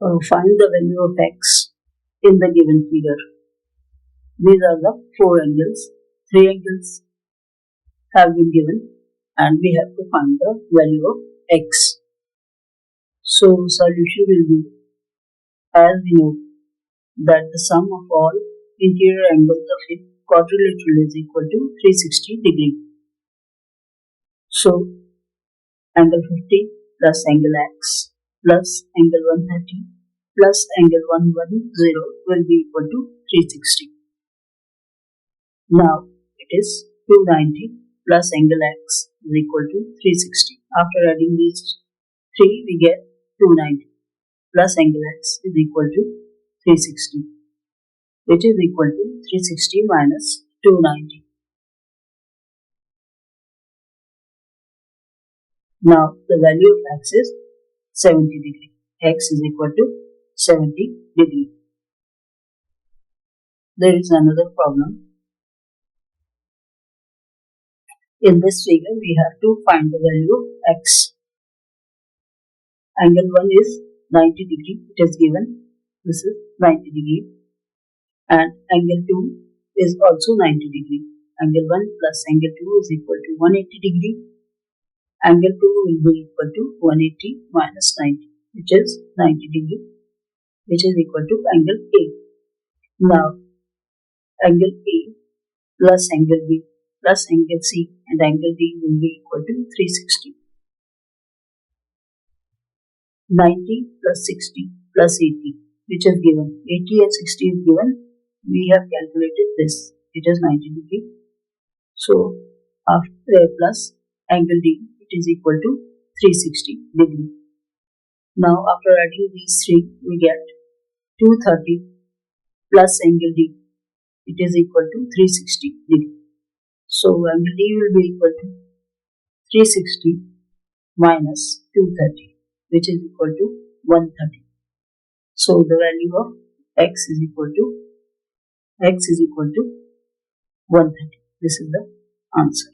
Find the value of x in the given figure. These are the four angles. Three angles have been given and we have to find the value of x. So solution will be, as we know, that the sum of all interior angles of a quadrilateral is equal to 360 degree. So angle 50 plus angle x plus angle 130 plus angle 110 will be equal to 360. Now it is 290 plus angle x is equal to 360. After adding these three, we get 290 plus angle x is equal to 360, which is equal to 360 minus 290. Now the value of x is 70 degree. X is equal to 70 degree. There is another problem. In this figure, we have to find the value of x. Angle 1 is 90 degree. It is given. This is 90 degree. And angle 2 is also 90 degree. Angle 1 plus angle 2 is equal to 180 degree. Angle 2 will be equal to 180 minus 90, which is 90 degree, which is equal to angle A. Now, angle A plus angle B plus angle C and angle D will be equal to 360. 90 plus 60 plus 80, which is given. 80 and 60 is given. We have calculated this. It is 90 degree. So, after plus angle D, it is equal to 360 degree. Now, after adding these three, we get 230 plus angle D. It is equal to 360 degree. So, angle D will be equal to 360 minus 230, which is equal to 130. So, the value of x is equal to 130. This is the answer.